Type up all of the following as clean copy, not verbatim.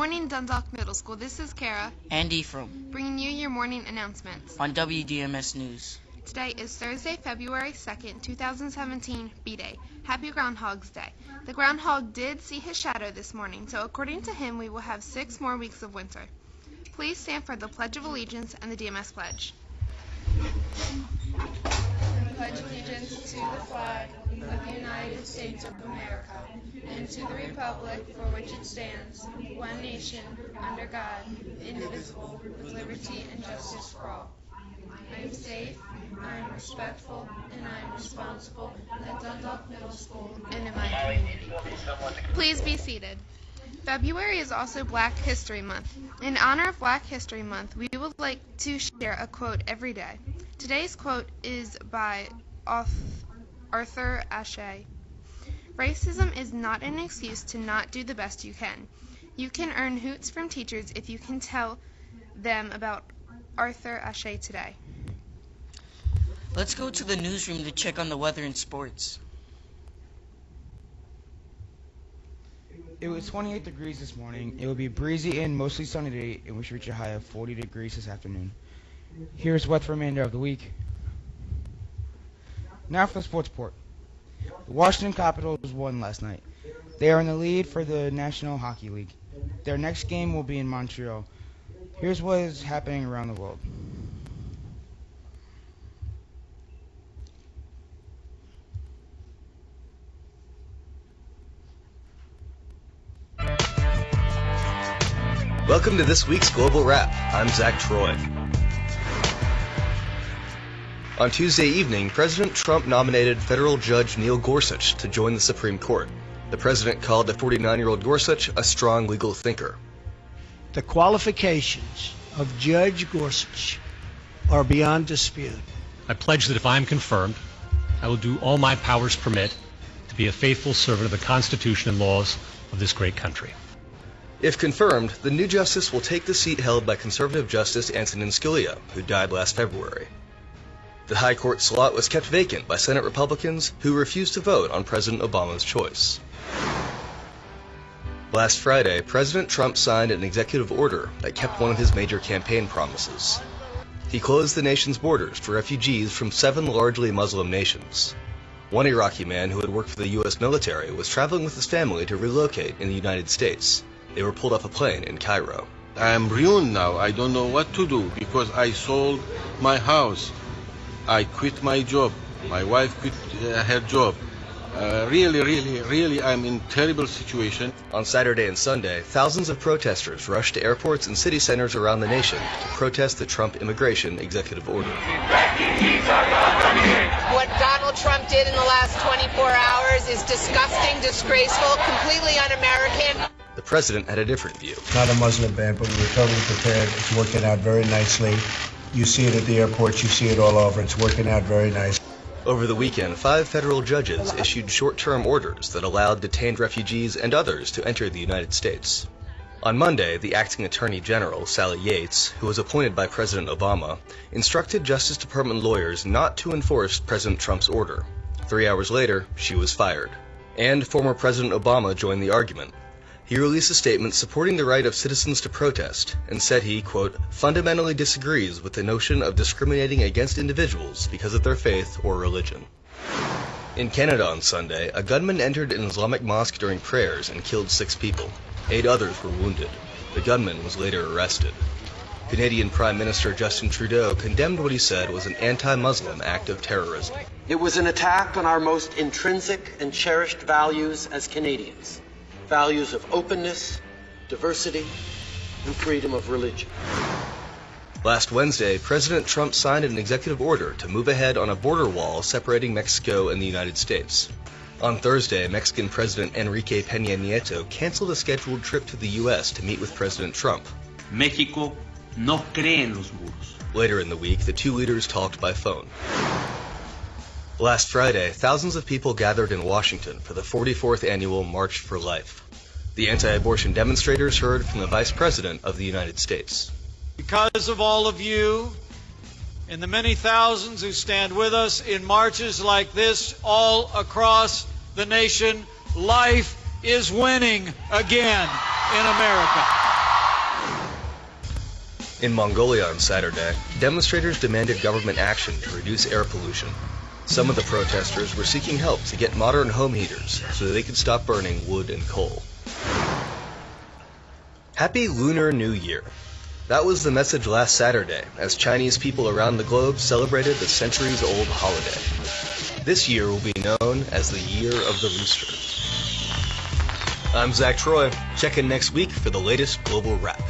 morning, Dundalk Middle School. This is Kara. And Ephraim. Bringing you your morning announcements. On WDMS News. Today is Thursday, February 2nd, 2017, B-Day. Happy Groundhog's Day. The groundhog did see his shadow this morning, so according to him, we will have 6 more weeks of winter. Please stand for the Pledge of Allegiance and the DMS Pledge. I pledge allegiance to the flag of the United States of America and to the republic for which it stands, one nation, under God, indivisible, with liberty and justice for all. I am safe, I am respectful, and I am responsible at Dundalk Middle School and in my community. Please be seated. February is also Black History Month. In honor of Black History Month, we would like to share a quote every day. Today's quote is by Arthur Ashe. Racism is not an excuse to not do the best you can. You can earn hoots from teachers if you can tell them about Arthur Ashe today. Let's go to the newsroom to check on the weather and sports. It was 28 degrees this morning. It will be breezy and mostly sunny today, and we should reach a high of 40 degrees this afternoon. Here's what the remainder of the week. Now for the sports report. The Washington Capitals won last night. They are in the lead for the National Hockey League. Their next game will be in Montreal. Here's what is happening around the world. Welcome to this week's Global Wrap. I'm Zach Troy. On Tuesday evening, President Trump nominated federal judge Neil Gorsuch to join the Supreme Court. The president called the 49-year-old Gorsuch a strong legal thinker. The qualifications of Judge Gorsuch are beyond dispute. I pledge that if I am confirmed, I will do all my powers permit to be a faithful servant of the Constitution and laws of this great country. If confirmed, the new justice will take the seat held by conservative Justice Antonin Scalia, who died last February. The High Court slot was kept vacant by Senate Republicans who refused to vote on President Obama's choice. Last Friday, President Trump signed an executive order that kept one of his major campaign promises. He closed the nation's borders to refugees from 7 largely Muslim nations. One Iraqi man who had worked for the U.S. military was traveling with his family to relocate in the United States. They were pulled off a plane in Cairo. I am ruined now. I don't know what to do because I sold my house. I quit my job. My wife quit her job. Really, I'm in a terrible situation. On Saturday and Sunday, thousands of protesters rushed to airports and city centers around the nation to protest the Trump immigration executive order. What Donald Trump did in the last 24 hours is disgusting, disgraceful, completely un-American. The president had a different view. Not a Muslim ban, but we were totally prepared. It's working out very nicely. You see it at the airports, you see it all over. It's working out very nice. Over the weekend, 5 federal judges issued short-term orders that allowed detained refugees and others to enter the United States. On Monday, the acting Attorney General, Sally Yates, who was appointed by President Obama, instructed Justice Department lawyers not to enforce President Trump's order. 3 hours later, she was fired. And former President Obama joined the argument. He released a statement supporting the right of citizens to protest and said he, quote, fundamentally disagrees with the notion of discriminating against individuals because of their faith or religion. In Canada on Sunday, a gunman entered an Islamic mosque during prayers and killed 6 people. 8 others were wounded. The gunman was later arrested. Canadian Prime Minister Justin Trudeau condemned what he said was an anti-Muslim act of terrorism. It was an attack on our most intrinsic and cherished values as Canadians. Values of openness, diversity, and freedom of religion. Last Wednesday, President Trump signed an executive order to move ahead on a border wall separating Mexico and the United States. On Thursday, Mexican President Enrique Peña Nieto canceled a scheduled trip to the U.S. to meet with President Trump. México no cree en los muros. Later in the week, the 2 leaders talked by phone. Last Friday, thousands of people gathered in Washington for the 44th annual March for Life. The anti-abortion demonstrators heard from the Vice President of the United States. Because of all of you and the many thousands who stand with us in marches like this all across the nation, life is winning again in America. In Mongolia on Saturday, demonstrators demanded government action to reduce air pollution. Some of the protesters were seeking help to get modern home heaters so that they could stop burning wood and coal. Happy Lunar New Year! That was the message last Saturday as Chinese people around the globe celebrated the centuries-old holiday. This year will be known as the Year of the Rooster. I'm Zach Troy. Check in next week for the latest global wrap.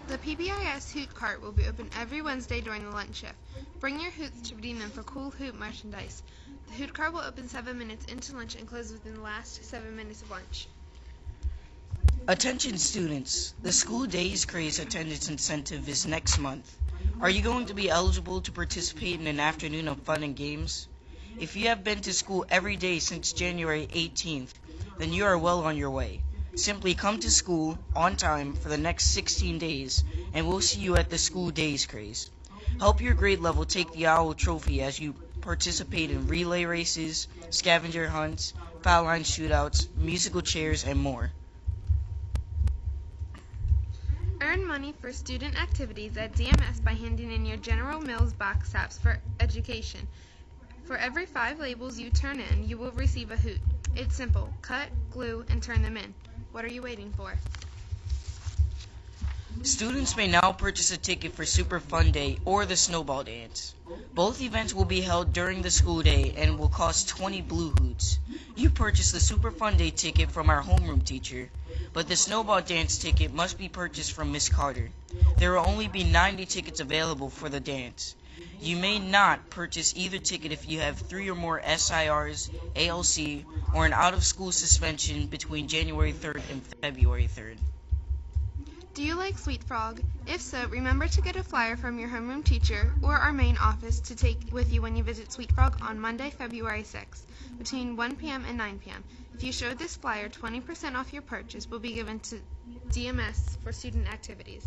The PBIS Hoot Cart will be open every Wednesday during the lunch shift. Bring your hoots to redeem them for cool hoot merchandise. The Hoot Cart will open 7 minutes into lunch and close within the last 7 minutes of lunch. Attention students, the School Days Craze attendance incentive is next month. Are you going to be eligible to participate in an afternoon of fun and games? If you have been to school every day since January 18th, then you are well on your way. Simply come to school on time for the next 16 days, and we'll see you at the School Days Craze. Help your grade level take the OWL trophy as you participate in relay races, scavenger hunts, foul line shootouts, musical chairs, and more. Earn money for student activities at DMS by handing in your General Mills box tops for education. For every 5 labels you turn in, you will receive a hoot. It's simple. Cut, glue, and turn them in. What are you waiting for? Students may now purchase a ticket for Super Fun Day or the Snowball Dance. Both events will be held during the school day and will cost 20 blue hoots. You purchase the Super Fun Day ticket from our homeroom teacher, but the Snowball Dance ticket must be purchased from Miss Carter. There will only be 90 tickets available for the dance. You may not purchase either ticket if you have 3 or more SIRs, ALC, or an out-of-school suspension between January 3rd and February 3rd. Do you like Sweet Frog? If so, remember to get a flyer from your homeroom teacher or our main office to take with you when you visit Sweet Frog on Monday, February 6th, between 1 p.m. and 9 p.m. If you show this flyer, 20% off your purchase will be given to DMS for student activities.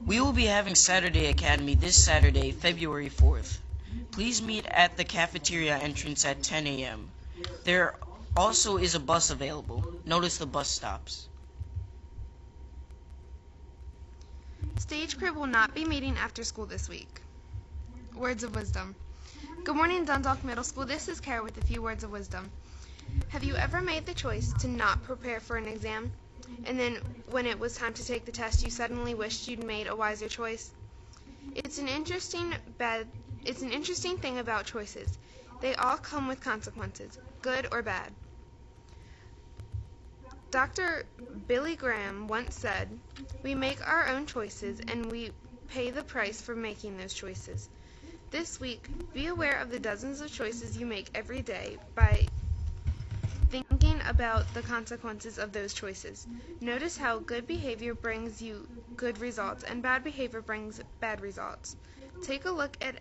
We will be having Saturday Academy this Saturday, February 4th. Please meet at the cafeteria entrance at 10 a.m. There also is a bus available. Notice the bus stops. Stage crew will not be meeting after school this week. Words of wisdom. Good morning, Dundalk Middle School. This is Kara with a few words of wisdom. Have you ever made the choice to not prepare for an exam, and then when it was time to take the test, you suddenly wished you'd made a wiser choice? It's an interesting thing about choices. They all come with consequences, good or bad. Dr. Billy Graham once said, "We make our own choices and we pay the price for making those choices." This week, be aware of the dozens of choices you make every day by thinking about the consequences of those choices. Notice how good behavior brings you good results and bad behavior brings bad results. Take a look at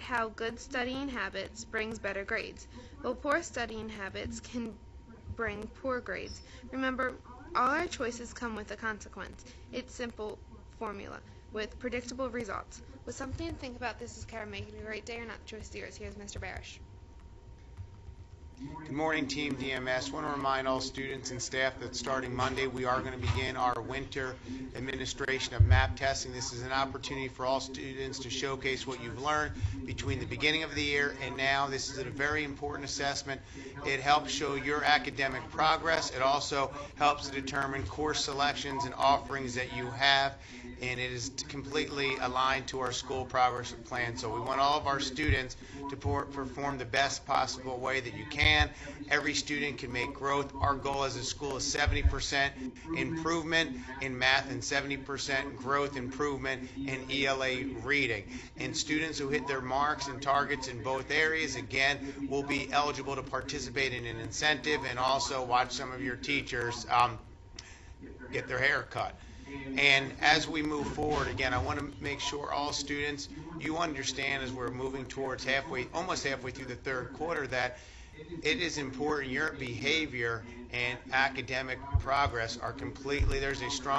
how good studying habits brings better grades, while poor studying habits can bring poor grades. Remember, all our choices come with a consequence. It's simple formula with predictable results. With something to think about, this is Kara. Make it a great day or not. The choice is yours. Here's Mr. Barish. Good morning, Team DMS. I want to remind all students and staff that starting Monday, we are going to begin our winter administration of MAP testing. This is an opportunity for all students to showcase what you've learned between the beginning of the year and now. This is a very important assessment. It helps show your academic progress. It also helps to determine course selections and offerings that you have, and it is completely aligned to our school progress plan. So we want all of our students to perform the best possible way that you can. Every student can make growth. Our goal as a school is 70% improvement in math and 70% growth improvement in ELA reading. And students who hit their marks and targets in both areas, again, will be eligible to participate in an incentive and also watch some of your teachers get their hair cut. And as we move forward, again, I want to make sure all students, you understand as we're moving towards almost halfway through the third quarter, that it is important your behavior and academic progress are completely, there's a strong